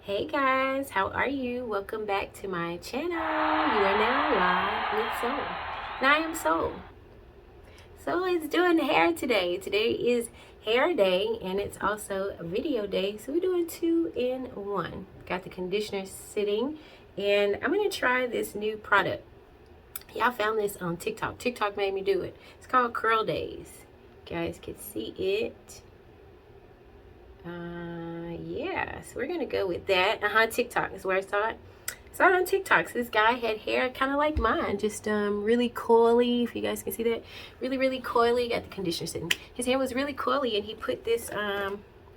Hey guys, how are you? Welcome back to my channel. You are now live with Soul. And I am Soul. So it's doing hair today. Today is hair day and it's also a video day. So we're doing 2 in 1. Got the conditioner sitting and I'm going to try this new product. Y'all found this on TikTok. TikTok made me do it. It's called Curl Days. You guys can see it. Yeah, so we're gonna go with that. TikTok is where I saw it. Saw it on TikTok. So this guy had hair kind of like mine, just really coily. If you guys can see that, really coily. Got the conditioner sitting. His hair was really coily, and he put this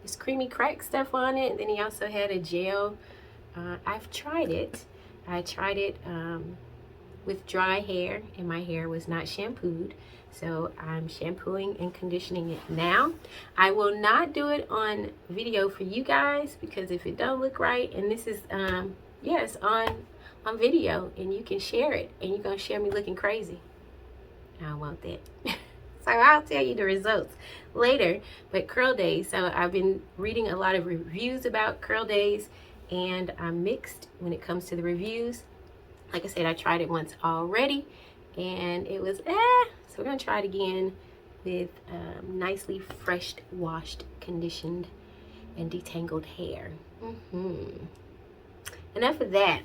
this creamy crack stuff on it. And then he also had a gel. I've tried it. I tried it with dry hair, and my hair was not shampooed. So I'm shampooing and conditioning it now. I will not do it on video for you guys because if it don't look right, and this is yes, on video, and you can share it, and you're gonna share me looking crazy. I don't want that. So I'll tell you the results later. But Curl Days, so I've been reading a lot of reviews about Curl Days, and I'm mixed when it comes to the reviews. Like I said, I tried it once already and it was so we're gonna try it again with nicely fresh washed, conditioned, and detangled hair. Enough of that.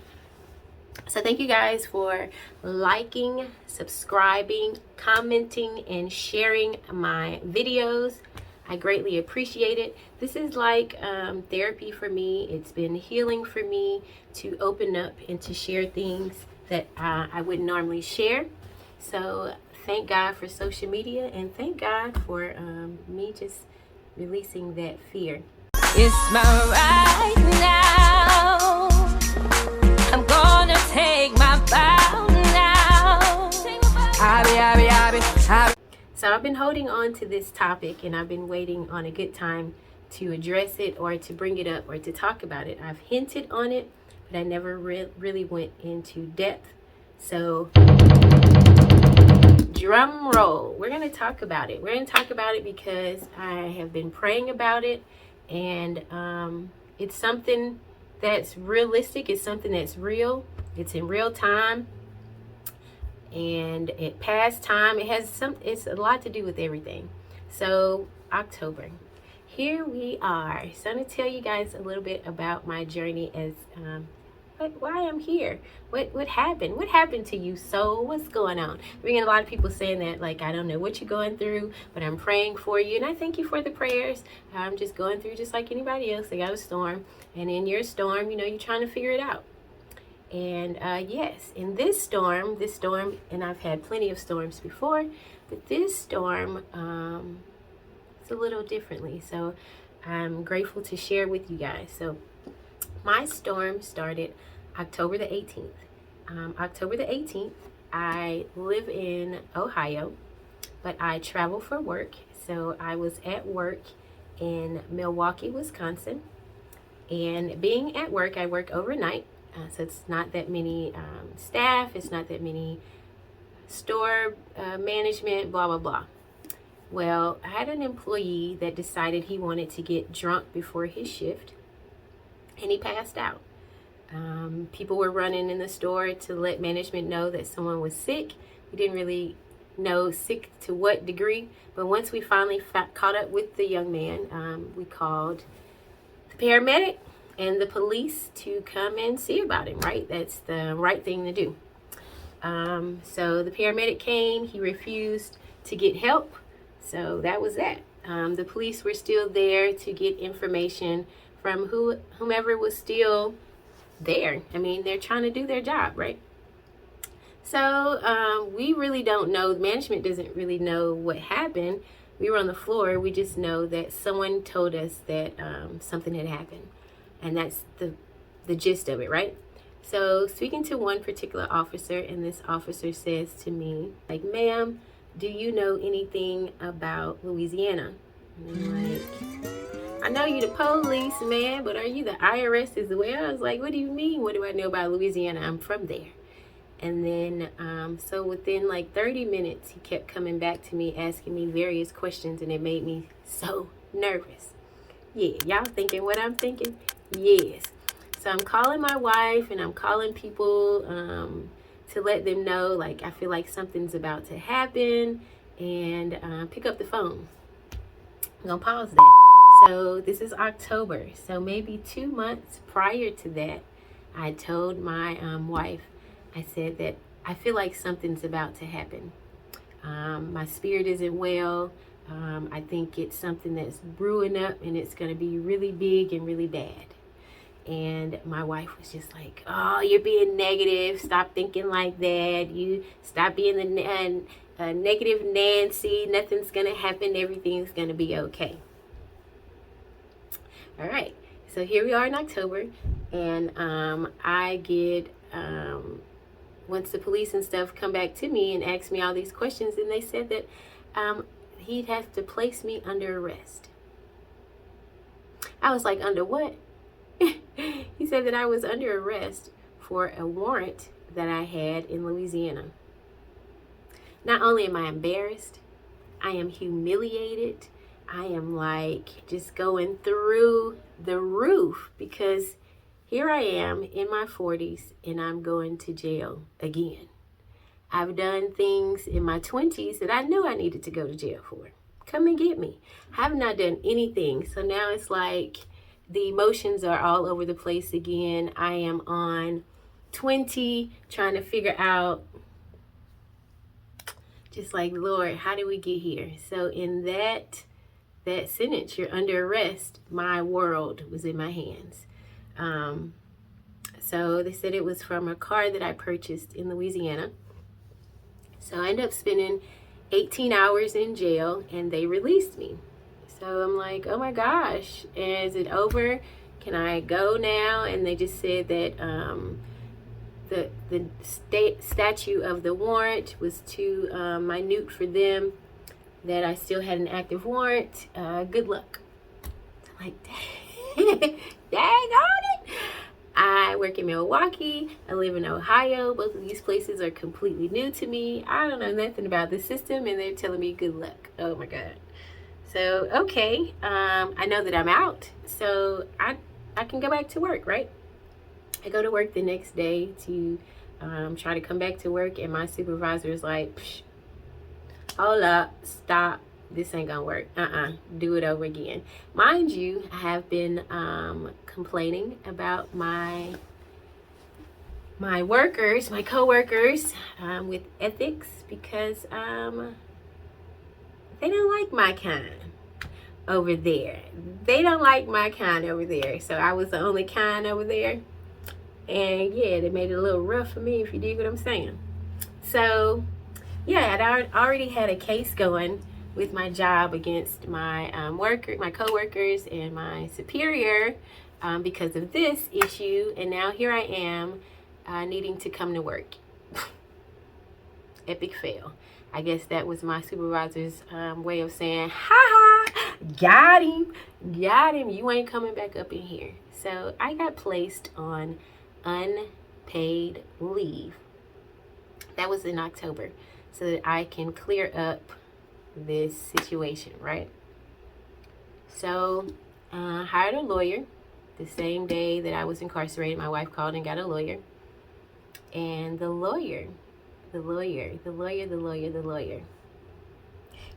So thank you guys for liking, subscribing, commenting, and sharing my videos. I greatly appreciate it. This is like therapy for me. It's been healing for me to open up and to share things that I wouldn't normally share. So thank God for social media, and thank God for me just releasing that fear. It's my right now. I'm gonna take my bow now. So I've been holding on to this topic, and I've been waiting on a good time to address it or to bring it up or to talk about it. I've hinted on it, but I never really went into depth. So drum roll. We're going to talk about it. We're going to talk about it because I have been praying about it, and it's something that's realistic. It's something that's real. It's in real time. And it past time, it's a lot to do with everything. So October, here we are. So I'm going to tell you guys a little bit about my journey as why I'm here. What happened to you, soul? What's going on? We get a lot of people saying that, like, I don't know what you're going through, but I'm praying for you, and I thank you for the prayers. I'm just going through just like anybody else. They got a storm, and in your storm, you're trying to figure it out. And yes, in this storm, and I've had plenty of storms before, but this storm, it's a little differently. So I'm grateful to share with you guys. So my storm started October the 18th. October the 18th, I live in Ohio, but I travel for work. So I was at work in Milwaukee, Wisconsin. And being at work, I work overnight. So it's not that many staff, it's not that many store management, blah, blah, blah. Well, I had an employee that decided he wanted to get drunk before his shift, and he passed out. People were running in the store to let management know that someone was sick. We didn't really know sick to what degree, but once we finally caught up with the young man, we called the paramedic and the police to come and see about him, right? That's the right thing to do. So the paramedic came, he refused to get help. So that was that. The police were still there to get information from whomever was still there. I mean, they're trying to do their job, right? So we really don't know. Management doesn't really know what happened. We were on the floor. We just know that someone told us that something had happened. And that's the gist of it, right? So speaking to one particular officer, and this officer says to me, like, ma'am, do you know anything about Louisiana? And I'm like, I know you the police, man, but are you the IRS as well? I was like, what do you mean? What do I know about Louisiana? I'm from there. And then, so within like 30 minutes, he kept coming back to me, asking me various questions, and it made me so nervous. Yeah, y'all thinking what I'm thinking? Yes. So I'm calling my wife and I'm calling people to let them know, like, I feel like something's about to happen, and pick up the phone. I'm going to pause that. So this is October. So maybe 2 months prior to that, I told my wife, I said that I feel like something's about to happen. My spirit isn't well. I think it's something that's brewing up and it's going to be really big and really bad. And my wife was just like, oh, you're being negative. Stop thinking like that. You stop being the negative Nancy. Nothing's going to happen. Everything's going to be okay. All right. So here we are in October. And I get, once the police and stuff come back to me and ask me all these questions, and they said that he'd have to place me under arrest. I was like, under what? He said that I was under arrest for a warrant that I had in Louisiana. Not only am I embarrassed, I am humiliated. I am like just going through the roof, because here I am in my 40s and I'm going to jail again. I've done things in my 20s that I knew I needed to go to jail for. Come and get me. I have not done anything. So now it's like the emotions are all over the place again. I am on 20, trying to figure out, just like, Lord, how did we get here? So in that sentence, you're under arrest, my world was in my hands. So they said it was from a car that I purchased in Louisiana. So I ended up spending 18 hours in jail and they released me. So I'm like, oh my gosh, is it over? Can I go now? And they just said that the statute of the warrant was too minute for them, that I still had an active warrant. Good luck. I'm like, dang on it. I work in Milwaukee. I live in Ohio. Both of these places are completely new to me. I don't know nothing about the system, and they're telling me good luck. Oh my God. So, okay, I know that I'm out, so I can go back to work, right? I go to work the next day to try to come back to work, and my supervisor is like, psh, hold up, stop, this ain't gonna work. Do it over again. Mind you, I have been complaining about my workers, my co-workers with ethics, because they don't like my kind over there. They don't like my kind over there. So I was the only kind over there. And yeah, they made it a little rough for me, if you dig what I'm saying. So yeah, I'd already had a case going with my job against my my co-workers and my superior because of this issue. And now here I am needing to come to work. Epic fail. I guess that was my supervisor's way of saying, ha ha, got him, you ain't coming back up in here. So I got placed on unpaid leave. That was in October, so that I can clear up this situation, right? So hired a lawyer. The same day that I was incarcerated, my wife called and got a lawyer. And the lawyer,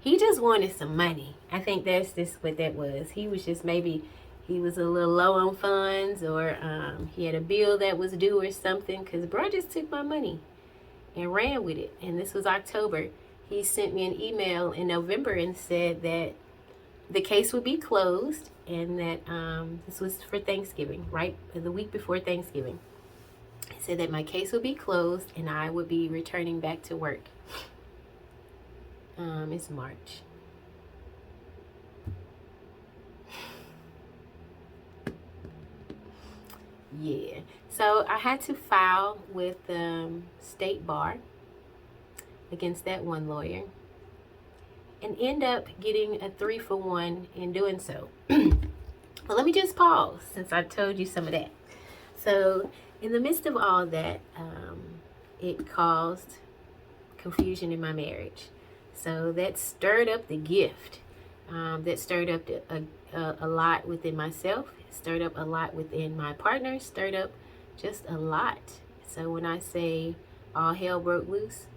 he just wanted some money. I think that's just what that was. He was just, maybe he was a little low on funds, or he had a bill that was due or something, because bro just took my money and ran with it. And this was October. He sent me an email in November and said that the case would be closed, and that this was for Thanksgiving, right? The week before Thanksgiving. He said that my case would be closed and I would be returning back to work. It's March. Yeah. So I had to file with the state bar against that one lawyer, and end up getting a 3-for-1 in doing so. Well, let me just pause since I told you some of that. So in the midst of all that, it caused confusion in my marriage. So that stirred up the gift. That stirred up a lot within myself. stirred up a lot within my partner, stirred up just a lot. So when I say all hell broke loose,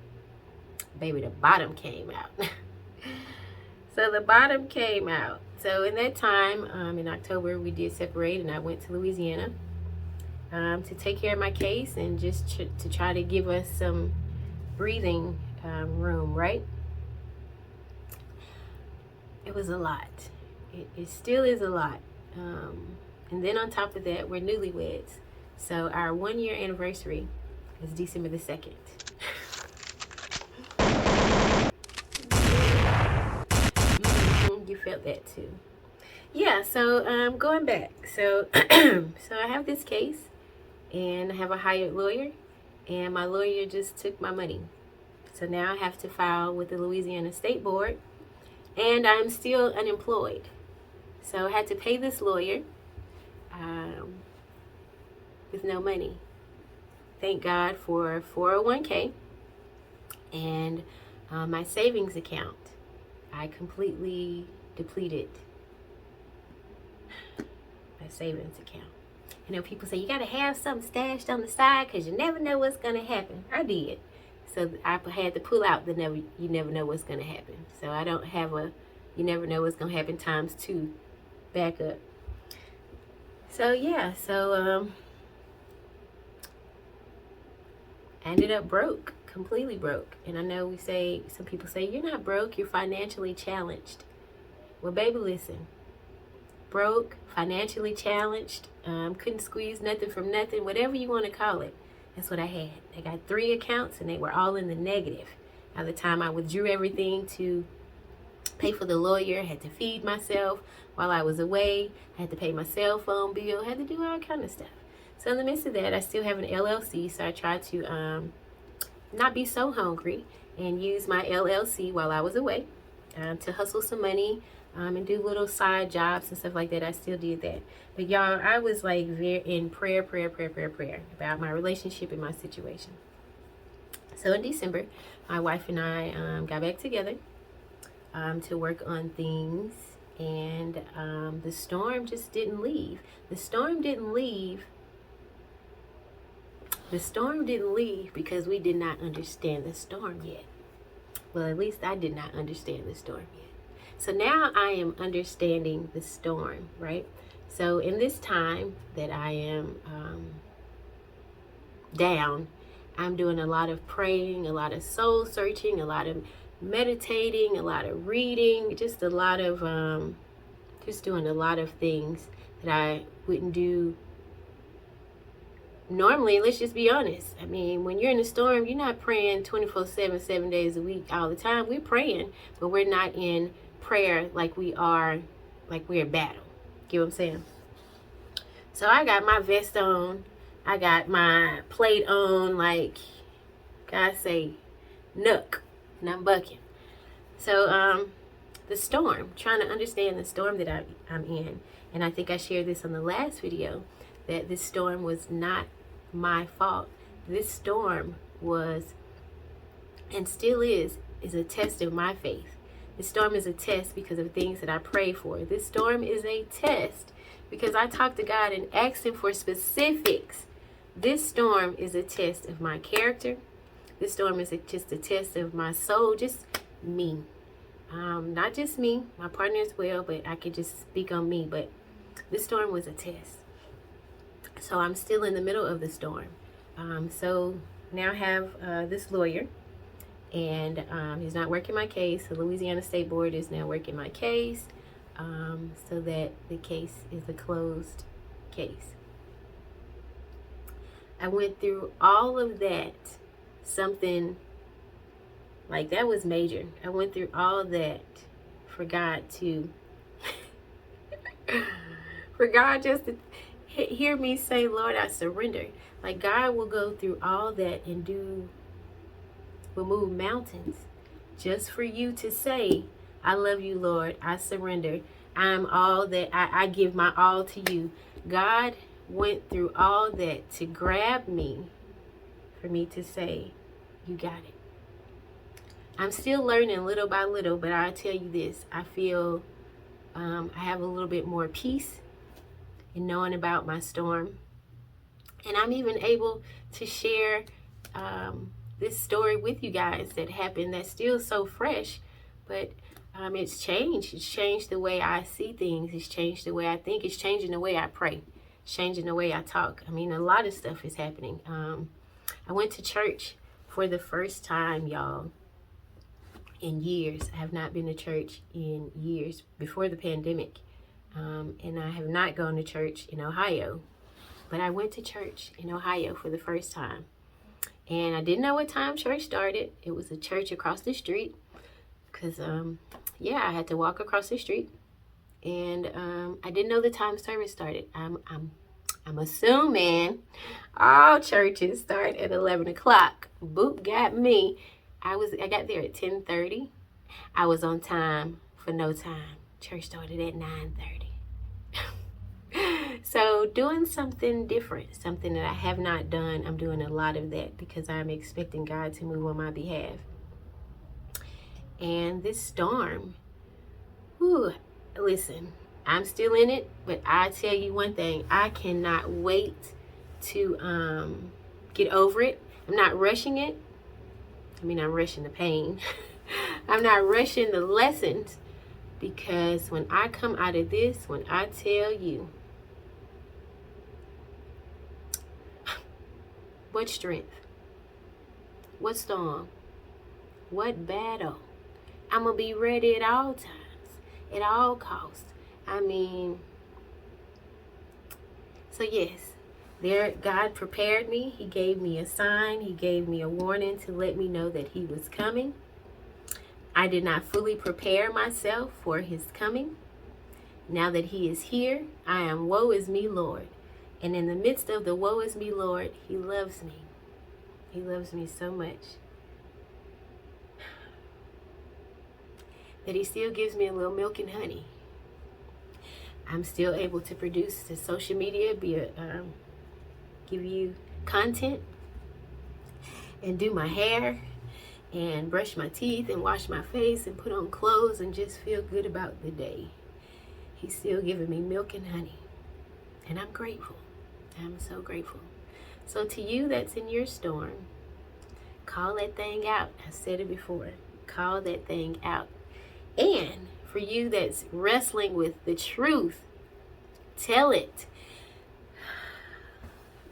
baby, the bottom came out. So the bottom came out. So in that time, in October, we did separate, and I went to Louisiana to take care of my case and just to try to give us some breathing room, right? It was a lot. It still is a lot. And then on top of that, we're newlyweds. So our 1 year anniversary is December the 2nd. You felt that too. Yeah, so going back. So so I have this case, and I have a hired lawyer, and my lawyer just took my money. So now I have to file with the Louisiana State Board, and I'm still unemployed. So I had to pay this lawyer with no money. Thank God for 401k and my savings account. I completely depleted my savings account. You know, people say you got to have something stashed on the side because you never know what's going to happen. I did. So I had to pull out you never know what's going to happen. So I don't have you never know what's going to happen ×2 backup. So yeah, so I ended up broke, completely broke. And I know some people say, you're not broke, you're financially challenged. Well, baby, listen. Broke, financially challenged, couldn't squeeze nothing from nothing, whatever you want to call it. That's what I had. I got 3 accounts, and they were all in the negative. By the time I withdrew everything to pay for the lawyer, had to feed myself while I was away, I had to pay my cell phone bill, had to do all kind of stuff. So in the midst of that, I still have an LLC, so I tried to not be so hungry and use my LLC while I was away to hustle some money and do little side jobs and stuff like that. I still did that. But y'all, I was like very in prayer about my relationship and my situation. So in December, my wife and I got back together to work on things, and the storm just didn't leave. The storm didn't leave because we did not understand the storm yet. Well, at least I did not understand the storm yet. So now I am understanding the storm, right? So in this time that I am down, I'm doing a lot of praying, a lot of soul searching, a lot of meditating, a lot of reading, just a lot of just doing a lot of things that I wouldn't do normally. Let's just be honest. I mean, when you're in a storm, you're not praying 24/7, 7 days a week, all the time. We're praying, but we're not in prayer like we're in battle. Get what I'm saying? So I got my vest on, I got my plate on, like God say, nook, and I'm bucking. So the storm, trying to understand the storm that I'm in, and I think I shared this on the last video, that this storm was not my fault. This storm was, and still is a test of my faith. This storm is a test because of things that I pray for. This storm is a test because I talked to God and asked Him for specifics. This storm is a test of my character. This storm is just a test of my soul, just me. Not just me, my partner as well, but I could just speak on me. But this storm was a test. So I'm still in the middle of the storm. So now I have this lawyer, and he's not working my case. The Louisiana State Board is now working my case, so that the case is a closed case. I went through all of that, something like that was major. I went through all of that for God to, for God just to hear me say, Lord, I surrender. Like, God will go through all that and will move mountains just for you to say, I love you, Lord. I surrender. I'm all that. I give my all to you. God went through all that to grab me, for me to say, you got it. I'm still learning little by little, but I'll tell you this. I feel I have a little bit more peace and knowing about my storm. And I'm even able to share this story with you guys that happened that's still so fresh, but it's changed. It's changed the way I see things. It's changed the way I think. It's changing the way I pray. It's changing the way I talk. I mean, a lot of stuff is happening. I went to church for the first time, y'all, in years. I have not been to church in years, before the pandemic. And I have not gone to church in Ohio. But I went to church in Ohio for the first time. And I didn't know what time church started. It was a church across the street. Because, I had to walk across the street. And I didn't know the time service started. I'm assuming all churches start at 11 o'clock. Boop got me. I got there at 10:30. I was on time for no time. Church started at 9:30. So doing something different, something that I have not done. I'm doing a lot of that because I'm expecting God to move on my behalf. And this storm, listen, I'm still in it, but I tell you one thing, I cannot wait to get over it. I'm not rushing it. I mean, I'm rushing the pain. I'm not rushing the lessons, because when I come out of this, when I tell you, what strength, what storm, what battle, I'm going to be ready at all times, at all costs. I mean, so yes, God prepared me. He gave me a sign. He gave me a warning to let me know that he was coming. I did not fully prepare myself for his coming. Now that he is here, I am woe is me, Lord. And in the midst of the woe is me, Lord, he loves me. He loves me so much that he still gives me a little milk and honey. I'm still able to produce the social media, give you content, and do my hair, and brush my teeth, and wash my face, and put on clothes, and just feel good about the day. He's still giving me milk and honey, and I'm grateful. I'm so grateful. So to you that's in your storm, call that thing out. I said it before. Call that thing out. And for you that's wrestling with the truth, tell it.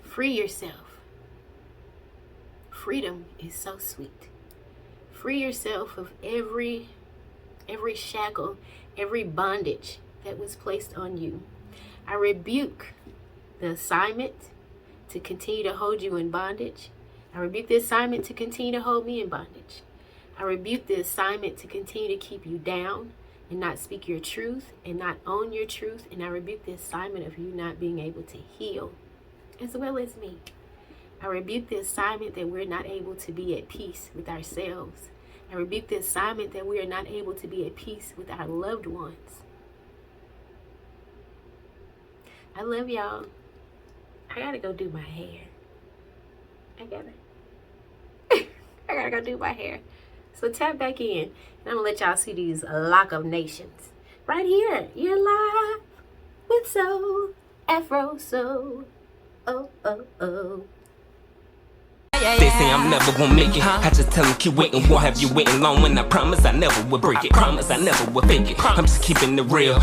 Free yourself. Freedom is so sweet. Free yourself of every shackle, every bondage that was placed on you. I rebuke the assignment to continue to hold you in bondage. I rebuke the assignment to continue to hold me in bondage. I rebuke the assignment to continue to keep you down and not speak your truth and not own your truth. And I rebuke the assignment of you not being able to heal as well as me. I rebuke the assignment that we're not able to be at peace with ourselves. I rebuke the assignment that we are not able to be at peace with our loved ones. I love y'all. I gotta go do my hair. I gotta go do my hair. So tap back in, and I'm gonna let y'all see these lock of nations right here. You're live with Soul, Afro Soul. Oh, oh, oh. They say I'm never gonna make it. I just tell them keep waiting. Won't have you waiting long when I promise I never would break it. Promise I never would fake it. I'm just keeping it real.